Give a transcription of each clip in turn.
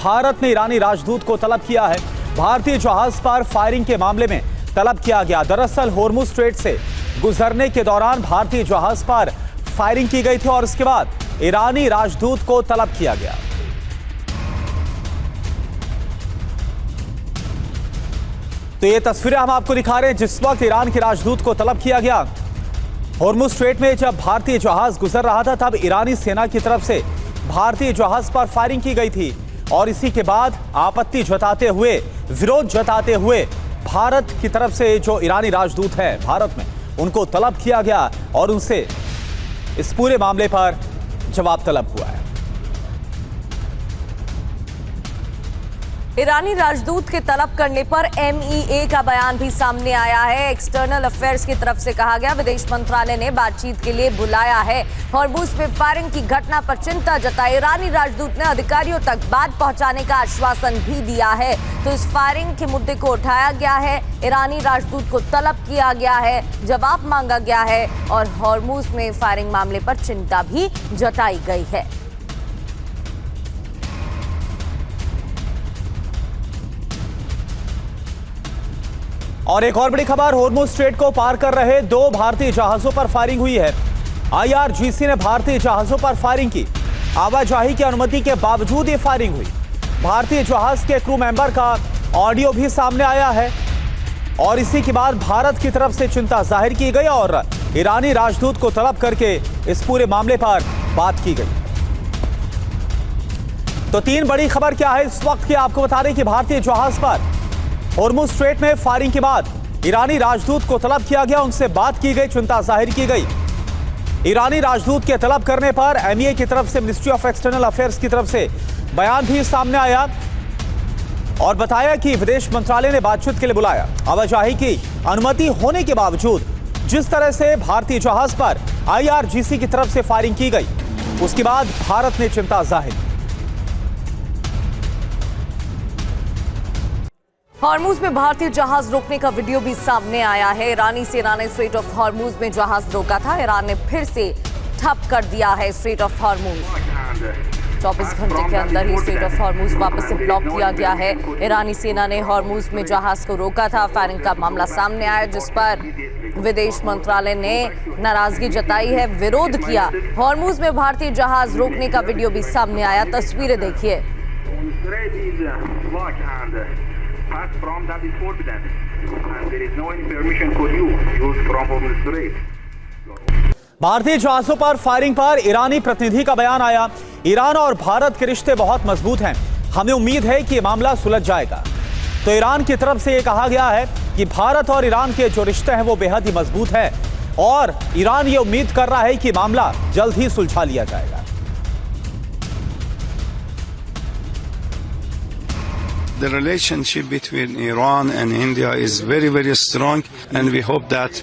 भारत ने ईरानी राजदूत को तलब किया है। भारतीय जहाज पर फायरिंग के मामले में तलब किया गया। दरअसल होर्मुज स्ट्रेट से गुजरने के दौरान भारतीय जहाज पर फायरिंग की गई थी और उसके बाद ईरानी राजदूत को तलब किया गया। तो ये तस्वीरें हम आपको दिखा रहे हैं जिस वक्त ईरान के राजदूत को तलब किया गया। होर्मुज स्ट्रेट में जब भारतीय जहाज गुजर रहा था तब ईरानी सेना की तरफ से भारतीय जहाज पर फायरिंग की गई थी और इसी के बाद आपत्ति जताते हुए, विरोध जताते हुए भारत की तरफ से जो ईरानी राजदूत हैं भारत में, उनको तलब किया गया और उनसे इस पूरे मामले पर जवाब तलब हुआ है। ईरानी राजदूत के तलब करने पर एमईए का बयान भी सामने आया है। एक्सटर्नल अफेयर्स की तरफ से कहा गया विदेश मंत्रालय ने बातचीत के लिए बुलाया है। होर्मुज में फायरिंग की घटना पर चिंता जताई। ईरानी राजदूत ने अधिकारियों तक बात पहुंचाने का आश्वासन भी दिया है। तो इस फायरिंग के मुद्दे को उठाया गया है, ईरानी राजदूत को तलब किया गया है, जवाब मांगा गया है और होर्मुज में फायरिंग मामले पर चिंता भी जताई गई है। और एक और बड़ी खबर, होर्मुज स्ट्रेट को पार कर रहे 2 भारतीय जहाजों पर फायरिंग हुई है। आईआरजीसी ने भारतीय जहाजों पर फायरिंग की। आवाजाही की अनुमति के बावजूद ये फायरिंग हुई। भारतीय जहाज के क्रू मेंबर का ऑडियो भी सामने आया है और इसी के बाद भारत की तरफ से चिंता जाहिर की गई और ईरानी राजदूत को तलब करके इस पूरे मामले पर बात की गई। तो 3 बड़ी खबर क्या है इस वक्त की, आपको बता दें कि भारतीय जहाज पर होर्मुज स्ट्रेट में फायरिंग के बाद ईरानी राजदूत को तलब किया गया, उनसे बात की गई, चिंता जाहिर की गई। ईरानी राजदूत के तलब करने पर एमईए की तरफ से, मिनिस्ट्री ऑफ एक्सटर्नल अफेयर्स की तरफ से बयान भी सामने आया और बताया कि विदेश मंत्रालय ने बातचीत के लिए बुलाया। आवाजाही की अनुमति होने के बावजूद जिस तरह से भारतीय जहाज पर आईआरजीसी की तरफ से फायरिंग की गई, उसके बाद भारत ने चिंता जाहिर की। होर्मुज में भारतीय जहाज रोकने का वीडियो भी सामने आया है। ईरानी सेना ने स्ट्रेट ऑफ होर्मुज में जहाज रोका था। ईरान ने फिर से ठप कर दिया है स्ट्रेट ऑफ होर्मुज। 24 घंटे के अंदर ही स्ट्रेट ऑफ होर्मुज वापस से ब्लॉक किया गया है। ईरानी सेना ने होर्मुज में जहाज को रोका था। फायरिंग का मामला सामने आया जिस पर विदेश मंत्रालय ने नाराजगी जताई है, विरोध किया। होर्मुज में भारतीय जहाज रोकने का वीडियो भी सामने आया, तस्वीरें देखिए। From that is forbidden, and there is no any permission for you use from Hormuz Strait. भारतीय जहाजों पर फायरिंग पर ईरानी प्रतिनिधि का बयान आया। ईरान और भारत के रिश्ते बहुत मजबूत हैं, हमें उम्मीद है कि मामला सुलझ जाएगा। तो ईरान की तरफ से यह कहा गया है कि भारत और ईरान के जो रिश्ते हैं वो बेहद ही मजबूत हैं और ईरान ये उम्मीद कर रहा है कि मामला जल्द ही सुलझा लिया जाएगा। The relationship between Iran and India is very, very strong, and we hope that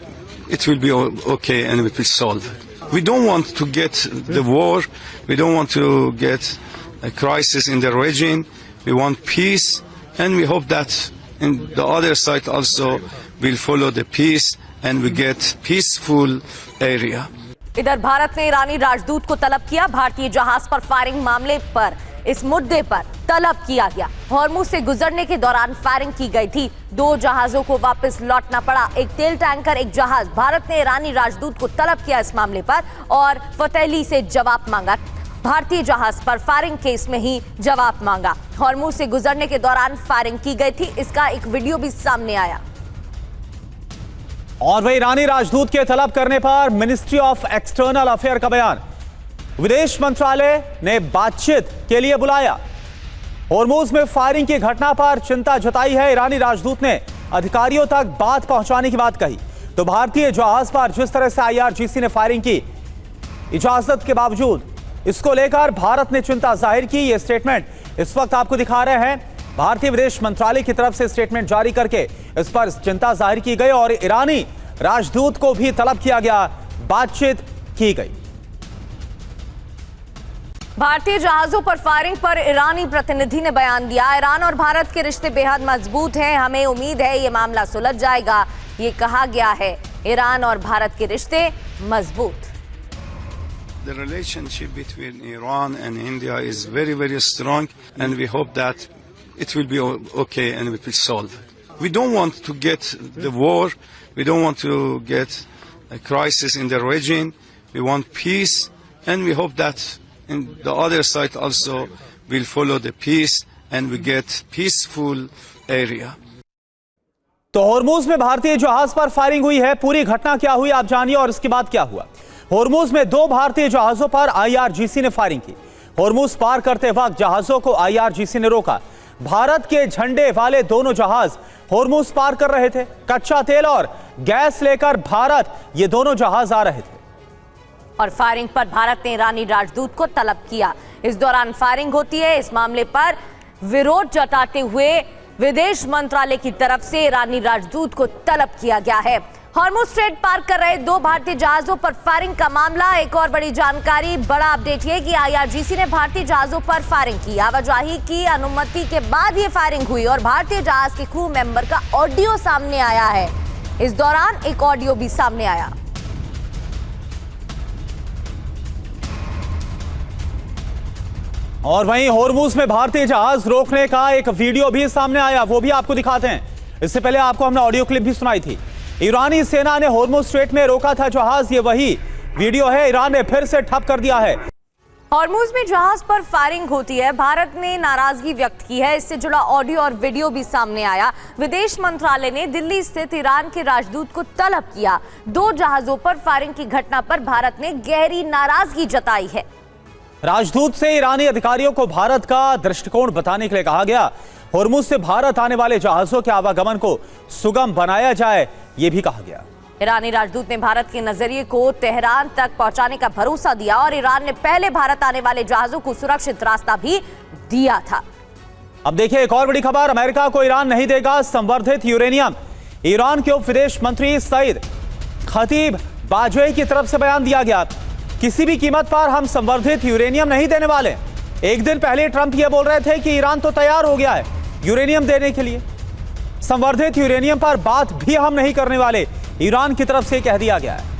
it will be okay and it will solve. We don't want to get the war. We don't want to get a crisis in the region. We want peace, and we hope that in the other side also will follow the peace and we get peaceful area. इधर भारत ने ईरानी राजदूत को तलब किया। भारतीय जहाज पर firing मामले पर, इस मुद्दे पर तलब किया गया। होर्मुज से गुजरने के दौरान फायरिंग की गई थी। 2 जहाजों को वापस लौटना पड़ा, एक तेल टैंकर, एक जहाज। भारत ने ईरानी राजदूत को तलब किया इस मामले पर और फतेहली से जवाब मांगा। भारतीय जहाज पर फायरिंग केस में ही जवाब मांगा। होर्मुज से गुजरने के दौरान फायरिंग की गई थी, इसका एक वीडियो भी सामने आया। और वही ईरानी राजदूत के तलब करने पर मिनिस्ट्री ऑफ एक्सटर्नल अफेयर का बयान, विदेश मंत्रालय ने बातचीत के लिए बुलाया। होर्मुज में फायरिंग की घटना पर चिंता जताई है। ईरानी राजदूत ने अधिकारियों तक बात पहुंचाने की बात कही। तो भारतीय जहाज पर जिस तरह से आईआरजीसी ने फायरिंग की इजाजत के बावजूद, इसको लेकर भारत ने चिंता जाहिर की। यह स्टेटमेंट इस वक्त आपको दिखा रहे हैं। भारतीय विदेश मंत्रालय की तरफ से स्टेटमेंट जारी करके इस पर चिंता जाहिर की गई और ईरानी राजदूत को भी तलब किया गया, बातचीत की गई। भारतीय जहाजों पर फायरिंग पर ईरानी प्रतिनिधि ने बयान दिया। ईरान और भारत के रिश्ते बेहद मजबूत हैं, हमें उम्मीद है ये मामला सुलझ जाएगा, ये कहा गया है। ईरान और भारत के रिश्ते मजबूत। The relationship between Iran and India is very, very strong, and we hope that it will be okay and it will solve. We don't want to get the war. We don't want to get a crisis in the region. We want peace, and we hope that in the other side also will follow the peace and we get peaceful area. तो होर्मुज में भारतीय जहाज पर firing हुई है। पूरी घटना क्या हुई आप जानिए और इसके बाद क्या हुआ। होर्मुज में 2 भारतीय जहाजों पर आईआरजीसी ने फायरिंग की। होर्मुज पार करते वक्त जहाजों को आईआरजीसी ने रोका। भारत के झंडे वाले दोनों जहाज होर्मुज पार कर रहे थे। कच्चा तेल और गैस लेकर भारत ये दोनों जहाज आ रहे थे और फायरिंग पर भारत ने ईरानी राजदूत को तलब किया। इस दौरान फायरिंग होती है। इस मामले पर विरोध जताते हुए विदेश मंत्रालय की तरफ से ईरानी राजदूत को तलब किया गया है। हॉर्मुज स्ट्रेट पार कर रहे 2 भारतीय जहाजों पर फायरिंग का मामला। एक और बड़ी जानकारी, बड़ा अपडेट है कि आईआरजीसी ने भारतीय जहाजों पर फायरिंग की। आवाजाही की अनुमति के बाद ये फायरिंग हुई और भारतीय जहाज के क्रू मेंबर का ऑडियो सामने आया है। इस दौरान एक ऑडियो भी सामने आया। और वहीं होर्मुज में भारतीय जहाज रोकने का एक वीडियो भी सामने आया, वो भी आपको दिखाते हैं। इससे पहले आपको हमने ऑडियो क्लिप भी सुनाई थी। ईरानी सेना ने होर्मुज स्ट्रेट में रोका था जहाज, ये वही वीडियो है। ईरान ने फिर से ठप कर दिया है। हॉर्मुज में जहाज पर फायरिंग होती है, भारत ने नाराजगी व्यक्त की है। इससे जुड़ा ऑडियो और वीडियो भी सामने आया। विदेश मंत्रालय ने दिल्ली स्थित ईरान के राजदूत को तलब किया। 2 जहाजों पर फायरिंग की घटना पर भारत ने गहरी नाराजगी जताई है। राजदूत से ईरानी अधिकारियों को भारत का दृष्टिकोण बताने के लिए कहा गया। होर्मुज से भारत आने वाले जहाजों के आवागमन को सुगम बनाया जाए, यह भी कहा गया। ईरानी राजदूत ने भारत के नजरिए को तेहरान तक पहुंचाने का भरोसा दिया और ईरान ने पहले भारत आने वाले जहाजों को सुरक्षित रास्ता भी दिया था। अब देखिए एक और बड़ी खबर, अमेरिका को ईरान नहीं देगा संवर्धित यूरेनियम। ईरान के उप विदेश मंत्री सईद खतीब बाजोई की तरफ से बयान दिया गया। किसी भी कीमत पर हम संवर्धित यूरेनियम नहीं देने वाले। एक दिन पहले ट्रंप ये बोल रहे थे कि ईरान तो तैयार हो गया है यूरेनियम देने के लिए। संवर्धित यूरेनियम पर बात भी हम नहीं करने वाले, ईरान की तरफ से कह दिया गया है।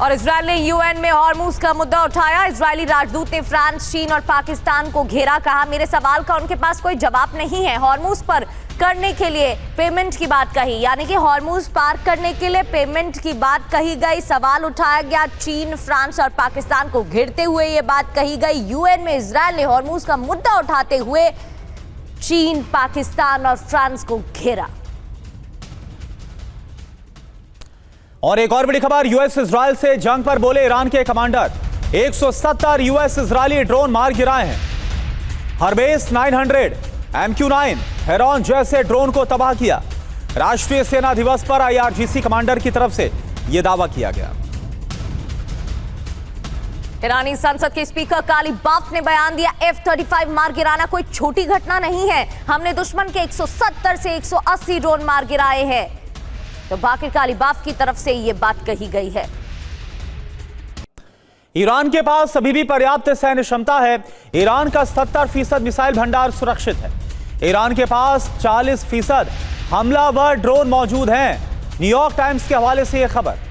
और इजरायल ने यूएन में हॉर्मुज का मुद्दा उठाया। इजरायली राजदूत ने फ्रांस, चीन और पाकिस्तान को घेरा। कहा मेरे सवाल का उनके पास कोई जवाब नहीं है। हॉर्मुज पर करने के लिए पेमेंट की बात कही, यानी कि हॉर्मुज पार करने के लिए पेमेंट की बात कही गई। सवाल उठाया गया, चीन, फ्रांस और पाकिस्तान को घेरते हुए ये बात कही गई। यूएन में इजरायल ने हॉर्मुज का मुद्दा उठाते हुए चीन, पाकिस्तान और फ्रांस को घेरा। और एक और बड़ी खबर, यूएस इजरायल से जंग पर बोले ईरान के कमांडर। 170 यूएस इजरायली ड्रोन मार गिराए हैं। हरबेस 900, MQ-9, हेरॉन जैसे ड्रोन को तबाह किया। राष्ट्रीय सेना दिवस पर आईआरजीसी कमांडर की तरफ से यह दावा किया गया। ईरानी संसद के स्पीकर कालीबाफ ने बयान दिया, F-35 मार गिराना कोई छोटी घटना नहीं है। हमने दुश्मन के 170 से 180 ड्रोन मार गिराए हैं। तो बाकी कालीबाफ की तरफ से यह बात कही गई है। ईरान के पास अभी भी पर्याप्त सैन्य क्षमता है। ईरान का 70% मिसाइल भंडार सुरक्षित है। ईरान के पास 40% हमलावर ड्रोन मौजूद हैं। न्यूयॉर्क टाइम्स के हवाले से यह खबर।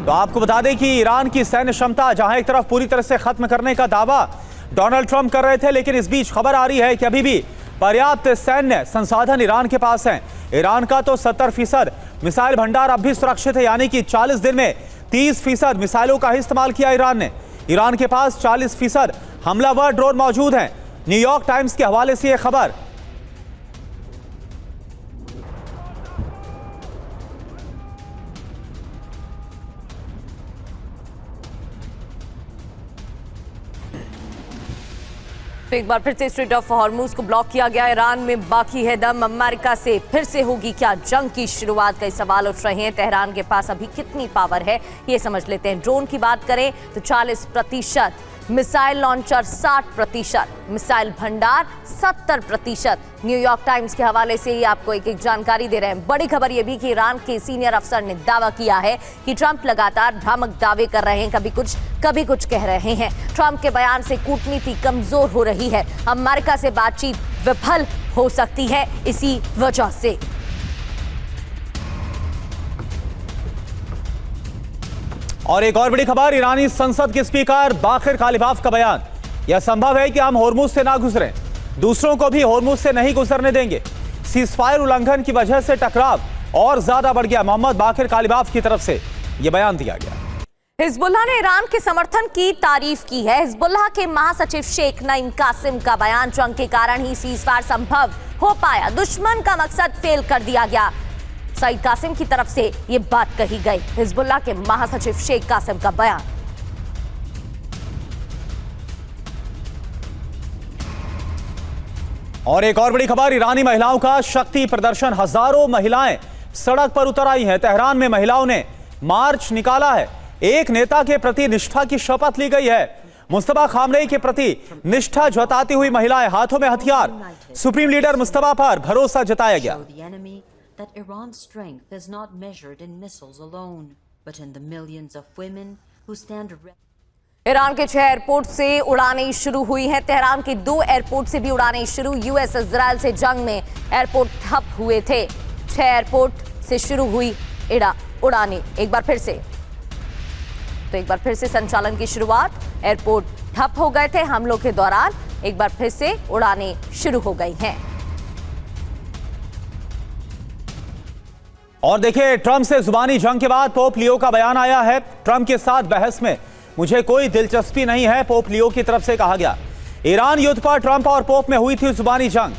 तो आपको बता दें कि ईरान की सैन्य क्षमता जहां एक तरफ पूरी तरह से खत्म करने का दावा डोनाल्ड ट्रंप कर रहे थे, लेकिन इस बीच खबर आ रही है कि अभी भी पर्याप्त सैन्य संसाधन ईरान के पास हैं। ईरान का तो 70% मिसाइल भंडार अब भी सुरक्षित है, यानी कि 40 दिन में 30% मिसाइलों का ही इस्तेमाल किया ईरान ने। ईरान के पास 40% हमलावर ड्रोन मौजूद हैं। न्यूयॉर्क टाइम्स के हवाले से यह खबर। तो एक बार फिर से स्ट्रेट ऑफ हॉर्मुज को ब्लॉक किया गया। ईरान में बाकी है दम। अमेरिका से फिर से होगी क्या जंग की शुरुआत? कई सवाल उठ रहे हैं। तेहरान के पास अभी कितनी पावर है ये समझ लेते हैं। ड्रोन की बात करें तो 40%, मिसाइल लॉन्चर 60%, मिसाइल भंडार 70%। न्यूयॉर्क टाइम्स के हवाले से ही आपको एक एक जानकारी दे रहे हैं। बड़ी खबर यह भी कि ईरान के सीनियर अफसर ने दावा किया है कि ट्रंप लगातार भ्रामक दावे कर रहे हैं, कभी कुछ कह रहे हैं। ट्रंप के बयान से कूटनीति कमजोर हो रही है। अमेरिका से बातचीत विफल हो सकती है इसी वजह से। और एक और बड़ी खबर, ईरानी संसद के स्पीकर बाकिर कालिबाफ का बयान। यह संभव है कि हम होर्मुज से ना गुजरें, दूसरों को भी होर्मुज से नहीं गुजरने देंगे। सीजफायर उल्लंघन की वजह से टकराव और ज्यादा बढ़ गया। मोहम्मद बाकिर कालिबाफ की तरफ से यह बयान दिया गया। हिजबुल्लाह ने ईरान के समर्थन की तारीफ की है। हिजबुल्लाह के महासचिव शेख नईम कासिम का बयान, जंग के कारण ही सीजफायर संभव हो पाया, दुश्मन का मकसद फेल कर दिया गया। सईद कासिम की तरफ से ये बात कही गई। हिजबुल्लाह के महासचिव शेख कासिम का बयान। और एक और बड़ी खबर, ईरानी महिलाओं का शक्ति प्रदर्शन। हजारों महिलाएं सड़क पर उतर आई हैं। तेहरान में महिलाओं ने मार्च निकाला है। एक नेता के प्रति निष्ठा की शपथ ली गई है। मुस्तफा खामनेई के प्रति निष्ठा जताती हुई महिलाएं, हाथों में हथियार। सुप्रीम लीडर मुस्तफा पर भरोसा जताया गया। That Iran's strength is not measured in missiles alone, but in the millions of women who stand ready. Iran के 6 एयरपोर्ट से उड़ानें शुरू हुई हैं। तेहरान के 2 एयरपोर्ट से भी उड़ानें शुरू। यूएस इजराइल से जंग में एयरपोर्ट ठप हुए थे। 6 एयरपोर्ट से शुरू हुई उड़ानें। एक बार फिर से संचालन की शुरुआत। एयरपोर्ट ठप हो गए थे हमलों के दौरान, एक बार फिर से उड़ानें शुरू हो गई हैं। और देखिए, ट्रंप से जुबानी जंग के बाद पोप लियो का बयान आया है। ट्रंप के साथ बहस में मुझे कोई दिलचस्पी नहीं है, पोप लियो की तरफ से कहा गया। ईरान युद्ध पर ट्रंप और पोप में हुई थी जुबानी जंग।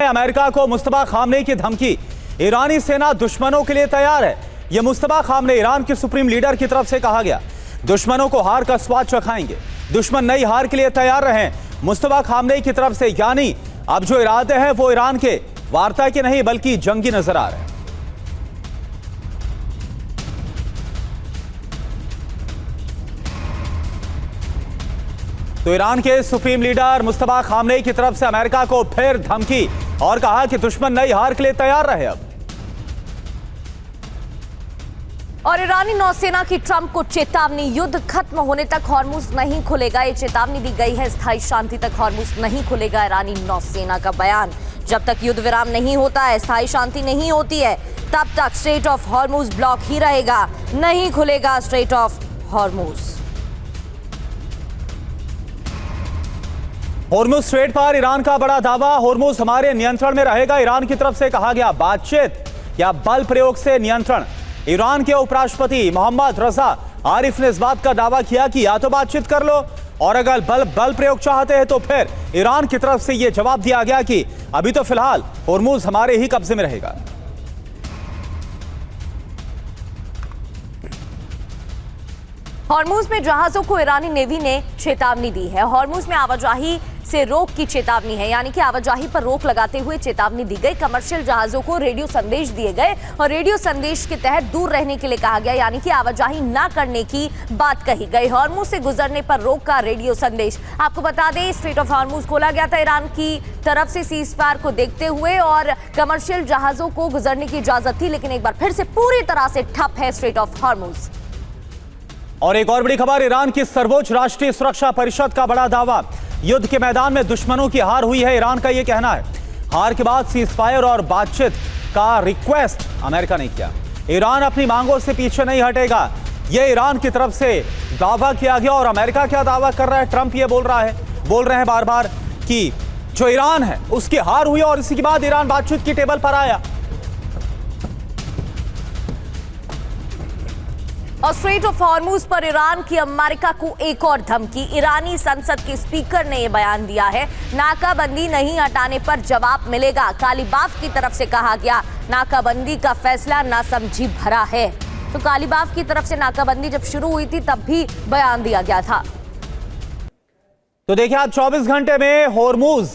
अमेरिका को मुस्तफा खामनेई की धमकी, ईरानी सेना दुश्मनों के लिए तैयार है। यह मुस्तफा खामनेई, ईरान के सुप्रीम लीडर की तरफ से कहा गया। दुश्मनों को हार का स्वाद चखाएंगे, दुश्मन नई हार के लिए तैयार रहें, मुस्तफा खामनेई की तरफ से। यानी अब जो इरादे हैं वो ईरान के वार्ता के नहीं बल्कि जंगी नजर आ रहे हैं। तो ईरान के सुप्रीम लीडर मुस्तफा खामनेई की तरफ से अमेरिका को फिर धमकी और कहा कि दुश्मन नई हार के लिए तैयार रहे। अब और ईरानी नौसेना की ट्रंप को चेतावनी, युद्ध खत्म होने तक हॉर्मुज नहीं खुलेगा। ये चेतावनी दी गई है। स्थायी शांति तक हॉर्मुज नहीं खुलेगा। ईरानी नौसेना का बयान। जब तक युद्ध विराम नहीं होता है, स्थायी शांति नहीं होती है, तब तक स्ट्रेट ऑफ हॉर्मुज ब्लॉक ही रहेगा, नहीं खुलेगा straight of Hormuz. Hormuz strait पर ईरान का बड़ा दावा, हॉर्मुज हमारे नियंत्रण में रहेगा। ईरान की तरफ से कहा गया बातचीत या बल प्रयोग से नियंत्रण। ईरान के उपराष्ट्रपति मोहम्मद रजा आरिफ ने इस बात का दावा किया कि या तो बातचीत कर लो और अगर बल प्रयोग चाहते हैं तो फिर। ईरान की तरफ से यह जवाब दिया गया कि अभी तो फिलहाल हॉर्मुज हमारे ही कब्जे में रहेगा। हॉर्मुज में जहाजों को ईरानी नेवी ने चेतावनी दी है। हॉर्मुज में आवाजाही से रोक की चेतावनी है, यानी कि आवाजाही पर रोक लगाते हुए चेतावनी दी गई। कमर्शियल जहाजों को रेडियो संदेश दिए गए और रेडियो संदेश के तहत दूर रहने के लिए कहा गया, यानी कि आवाजाही ना करने की बात कही गई। हॉर्मुज से गुजरने पर रोक का रेडियो संदेश। आपको बता दें, स्ट्रेट ऑफ हॉर्मुज खोला गया था ईरान की तरफ से सीजफायर को देखते हुए और कमर्शियल जहाजों को गुजरने की इजाजत थी, लेकिन एक बार फिर से पूरी तरह से ठप है स्ट्रेट ऑफ हॉर्मुज। और एक और बड़ी खबर, ईरान की सर्वोच्च राष्ट्रीय सुरक्षा परिषद का बड़ा दावा, युद्ध के मैदान में दुश्मनों की हार हुई है। ईरान का यह कहना है। हार के बाद सीजफायर और बातचीत का रिक्वेस्ट अमेरिका ने किया। ईरान अपनी मांगों से पीछे नहीं हटेगा, यह ईरान की तरफ से दावा किया गया। और अमेरिका क्या दावा कर रहा है? ट्रंप ये बोल रहे हैं बार बार कि जो ईरान है उसकी हार हुई और इसी के बाद ईरान बातचीत की टेबल पर आया। और स्ट्रेट ऑफ हॉर्मुज पर ईरान की अमेरिका को एक और धमकी। ईरानी संसद के स्पीकर ने यह बयान दिया है, नाकाबंदी नहीं हटाने पर जवाब मिलेगा। कालिबाफ की तरफ से कहा गया, नाकाबंदी का फैसला नासमझी भरा है। तो कालिबाफ की तरफ से नाकाबंदी जब शुरू हुई थी तब भी बयान दिया गया था। तो देखिए, आज 24 घंटे में हॉर्मुज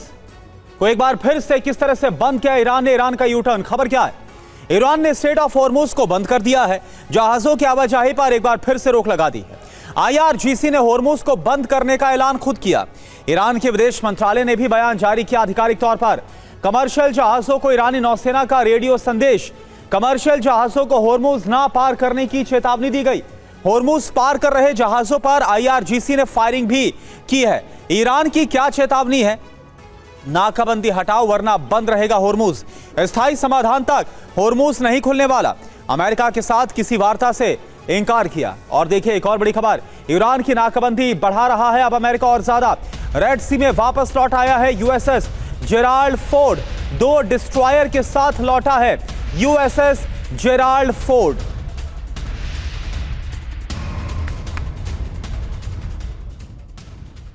को एक बार फिर से किस तरह से बंद किया ईरान ने। ईरान का यूटर्न। खबर क्या है? ईरान ने स्ट्रेट ऑफ हॉर्मुज को बंद कर दिया है। जहाजों की आवाजाही पर एक बार फिर से रोक लगा दी है। आईआरजीसी ने हॉर्मुज को बंद करने का ऐलान खुद किया। ईरान के विदेश मंत्रालय ने भी बयान जारी किया आधिकारिक तौर पर। कमर्शियल जहाजों को ईरानी नौसेना का रेडियो संदेश, कमर्शियल जहाजों को हॉर्मुज ना पार करने की चेतावनी दी गई। हॉर्मुज पार कर रहे जहाजों पर आईआरजीसी ने फायरिंग भी की है। ईरान की क्या चेतावनी है नाकाबंदी हटाओ वरना बंद रहेगा होर्मुज। स्थायी समाधान तक होर्मुज नहीं खुलने वाला। अमेरिका के साथ किसी वार्ता से इंकार किया। और देखिए एक और बड़ी खबर, ईरान की नाकाबंदी बढ़ा रहा है अब अमेरिका और ज्यादा। रेड सी में वापस लौट आया है यूएसएस जेराल्ड फोर्ड, 2 डिस्ट्रॉयर के साथ लौटा है यूएसएस जेराल्ड फोर्ड।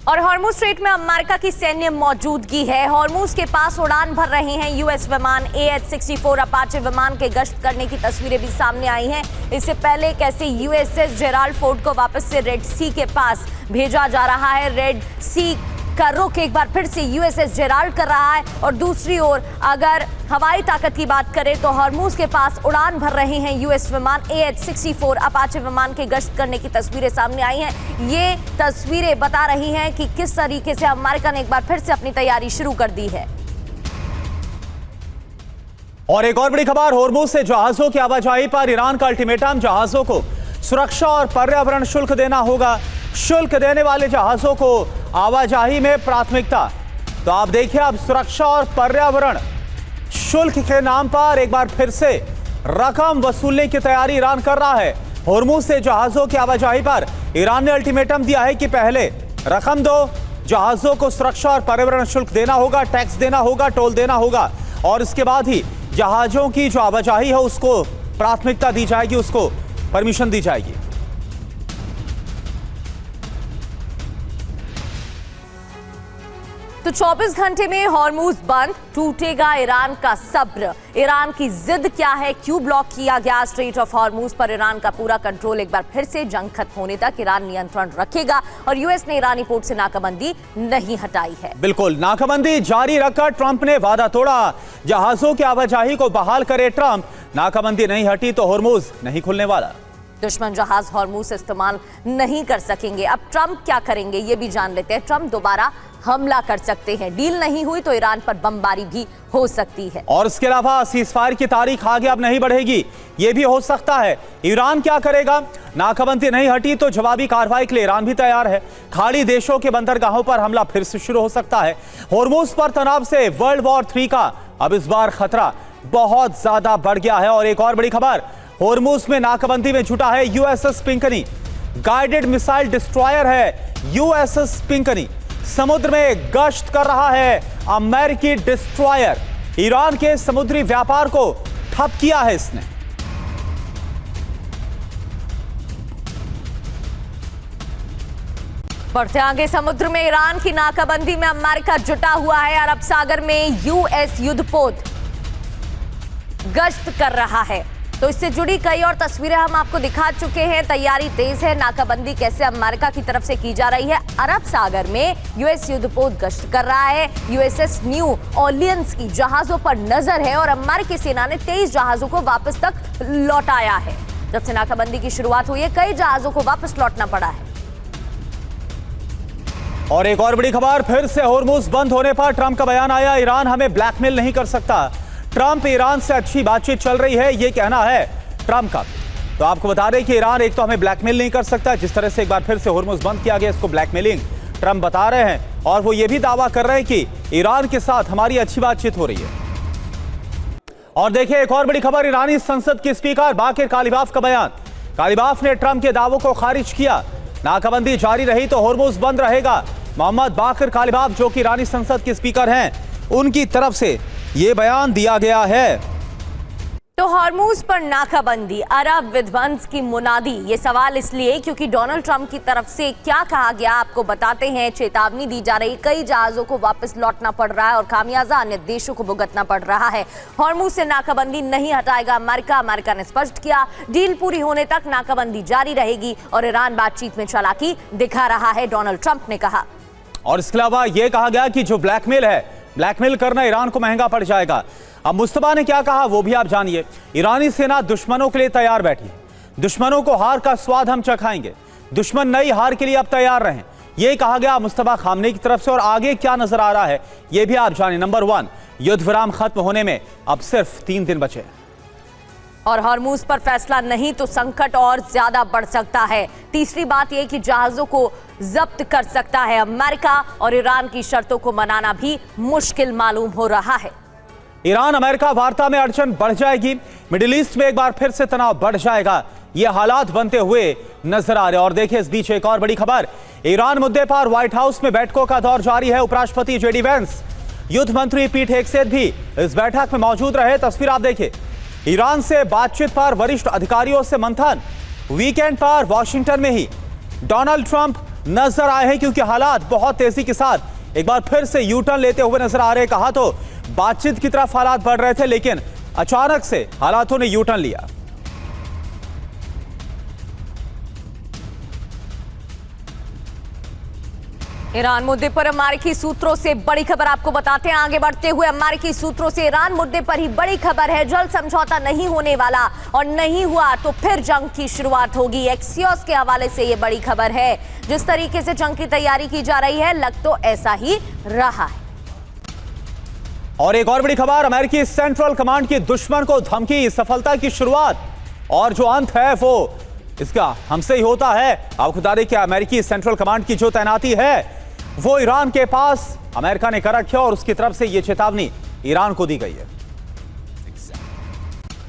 और हॉर्मुज स्ट्रेट में अमेरिका की सैन्य मौजूदगी है। हॉर्मुज के पास उड़ान भर रहे हैं यूएस विमान। AH-64 अपाचे विमान के गश्त करने की तस्वीरें भी सामने आई हैं। इससे पहले कैसे यूएसएस जेराल्ड फोर्ड को वापस से रेड सी के पास भेजा जा रहा है। रेड सी का रुख एक बार फिर से यूएसएस जेराल्ड कर रहा है। और दूसरी ओर अगर हवाई ताकत की बात करें तो हॉर्मुज के पास उड़ान भर रहे हैं यूएस विमान। AH-64 अपाचे विमान के गश्त करने की तस्वीरें सामने आई हैं। ये तस्वीरें बता रही हैं कि किस तरीके से अमेरिका ने एक बार फिर से अपनी तैयारी शुरू कर दी है। और एक और बड़ी खबर, होर्मुज से जहाजों की आवाजाही पर ईरान का अल्टीमेटम। जहाजों को सुरक्षा और पर्यावरण शुल्क देना होगा। शुल्क देने वाले जहाजों को आवाजाही में प्राथमिकता। तो आप देखिए अब सुरक्षा और पर्यावरण शुल्क के नाम पर एक बार फिर से रकम वसूलने की तैयारी ईरान कर रहा है। होर्मुज से जहाजों की आवाजाही पर ईरान ने अल्टीमेटम दिया है कि पहले रकम दो, जहाजों को सुरक्षा और पर्यावरण शुल्क देना होगा, टैक्स देना होगा, टोल देना होगा और इसके बाद ही जहाजों की जो आवाजाही है उसको प्राथमिकता दी जाएगी, उसको परमिशन दी जाएगी। तो 24 घंटे में हॉर्मुज बंद, टूटेगा ईरान का सब्र। ईरान की जिद क्या है, क्यों ब्लॉक किया गया स्ट्रेट ऑफ हॉर्मुज पर ईरान का पूरा कंट्रोल। एक बार फिर से जंग खत्म होने तक ईरान नियंत्रण रखेगा और यूएस ने ईरानी पोर्ट से नाकाबंदी नहीं हटाई है। बिल्कुल, नाकाबंदी जारी रखकर ट्रंप ने वादा तोड़ा। जहाजों की आवाजाही को बहाल करे ट्रंप। नाकाबंदी नहीं हटी तो हॉर्मुज नहीं खुलने वाला। दुश्मन जहाज हॉर्मुज से इस्तेमाल नहीं कर सकेंगे। अब ट्रंप क्या करेंगे ये भी जान लेते हैं। ट्रंप दोबारा हमला कर सकते हैं। डील नहीं हुई तो ईरान पर बमबारी भी हो सकती है। और इसके अलावा सीजफायर की तारीख आगे अब नहीं बढ़ेगी, यह भी हो सकता है। ईरान क्या करेगा? नाकाबंदी नहीं हटी तो जवाबी कार्रवाई के लिए ईरान भी तैयार है। खाड़ी देशों के बंदरगाहों पर हमला फिर से शुरू हो सकता है। हॉर्मुज पर तनाव से वर्ल्ड वॉर 3 का अब इस बार खतरा बहुत ज्यादा बढ़ गया है। और एक और बड़ी खबर, हॉर्मुज में नाकाबंदी में जुटा है यूएसएस पिंकनी। गाइडेड मिसाइल डिस्ट्रॉयर है यूएसएस पिंकनी। समुद्र में गश्त कर रहा है अमेरिकी डिस्ट्रॉयर। ईरान के समुद्री व्यापार को ठप किया है इसने। बढ़ते आगे समुद्र में ईरान की नाकाबंदी में अमेरिका जुटा हुआ है। अरब सागर में यूएस युद्धपोत गश्त कर रहा है। तो इससे जुड़ी कई और तस्वीरें हम आपको दिखा चुके हैं। तैयारी तेज है। नाकाबंदी कैसे अमेरिका की तरफ से की जा रही है। अरब सागर में यूएस युद्धपोत गश्त कर रहा है। यूएसएस न्यू ऑर्लियंस की जहाजों पर नजर है और अमेरिकी सेना ने 23 जहाजों को वापस तक लौटाया है। जब से नाकाबंदी की शुरुआत हुई है कई जहाजों को वापस लौटना पड़ा है। और एक और बड़ी खबर, फिर से हॉर्मुज बंद होने पर ट्रंप का बयान आया। ईरान हमें ब्लैकमेल नहीं कर सकता। ट्रंप, ईरान से अच्छी बातचीत चल रही है, यह कहना है ट्रंप का। तो आपको बता दें कि ईरान एक तो हमें ब्लैकमेल नहीं कर सकता। जिस तरह से एक बार फिर से हॉर्मुज बंद किया गया, इसको ब्लैकमेलिंग ट्रंप बता रहे हैं। और वो ये भी दावा कर रहे हैं कि ईरान के साथ हमारी अच्छी बातचीत हो रही है। और देखिए एक और बड़ी खबर, ईरानी संसद के स्पीकर बाकिर कालिबाफ का बयान। कालिबाफ ने ट्रंप के दावों को खारिज किया। नाकाबंदी जारी रही तो हॉर्मुज बंद रहेगा। मोहम्मद बाकिर कालिबाफ, जो कि ईरानी संसद के स्पीकर हैं, उनकी तरफ से ये बयान दिया गया है। तो हॉर्मुज पर नाकाबंदी, अरब विध्वंस की मुनादी। ये सवाल इसलिए क्योंकि डोनाल्ड ट्रंप की तरफ से क्या कहा गया आपको बताते हैं। चेतावनी दी जा रही, कई जहाजों को वापस लौटना पड़ रहा है और खामियाजा अन्य देशों को भुगतना पड़ रहा है। हॉर्मुज से नाकाबंदी नहीं हटाएगा अमेरिका। अमेरिका ने स्पष्ट किया डील पूरी होने तक नाकाबंदी जारी रहेगी और ईरान बातचीत में चालाकी दिखा रहा है, डोनाल्ड ट्रंप ने कहा। और इसके अलावा यह कहा गया कि जो ब्लैकमेल है, ब्लैकमेल करना ईरान को महंगा पड़ जाएगा। अब मुस्तफा ने क्या कहा वो भी आप जानिए। ईरानी सेना दुश्मनों के लिए तैयार बैठी है। दुश्मनों को हार का स्वाद हम चखाएंगे। दुश्मन नई हार के लिए अब तैयार रहें, यह कहा गया मुस्तफा खामनेई की तरफ से। और आगे क्या नजर आ रहा है यह भी आप जानिए। नंबर 1, युद्ध विराम खत्म होने में अब सिर्फ 3 दिन बचे हैं। और हॉर्मूज पर फैसला नहीं तो संकट और ज्यादा बढ़ सकता है। तीसरी बात यह कि जहाजों को जब्त कर सकता है अमेरिका और ईरान की शर्तों को मनाना भी मुश्किल मालूम हो रहा है। ईरान अमेरिका वार्ता में अड़चन बढ़ जाएगी, मिडिल ईस्ट में एक बार फिर से तनाव बढ़ जाएगा, ये हालात बनते हुए नजर आ रहे हैं। और देखिए इस बीच एक और बड़ी खबर, ईरान मुद्दे पर व्हाइट हाउस में बैठकों का दौर जारी है। उपराष्ट्रपति जेडी वेंस, युद्ध मंत्री पीट हेगसेथ भी इस बैठक में मौजूद रहे। तस्वीर आप देखिए, ईरान से बातचीत पर वरिष्ठ अधिकारियों से मंथन। वीकेंड पर वॉशिंगटन में ही डोनाल्ड ट्रंप नजर आए हैं, क्योंकि हालात बहुत तेजी के साथ एक बार फिर से यू टर्न लेते हुए नजर आ रहे। कहा तो बातचीत की तरफ हालात बढ़ रहे थे, लेकिन अचानक से हालातों ने यू टर्न लिया। ईरान मुद्दे पर अमेरिकी सूत्रों से बड़ी खबर आपको बताते हैं। आगे बढ़ते हुए अमेरिकी सूत्रों से ईरान मुद्दे पर ही बड़ी खबर है। जल्द समझौता नहीं होने वाला और नहीं हुआ तो फिर जंग की शुरुआत होगी। एक्सियोस के हवाले से यह बड़ी खबर है। जिस तरीके से जंग की तैयारी की जा रही है, लग तो ऐसा ही रहा है। और एक और बड़ी खबर, अमेरिकी सेंट्रल कमांड की दुश्मन को धमकी, सफलता की शुरुआत और जो अंत है वो इसका हमसे ही होता है। आपको बता दें कि अमेरिकी सेंट्रल कमांड की जो तैनाती है वो ईरान के पास अमेरिका ने कर रखी है और उसकी तरफ से यह चेतावनी ईरान को दी गई है।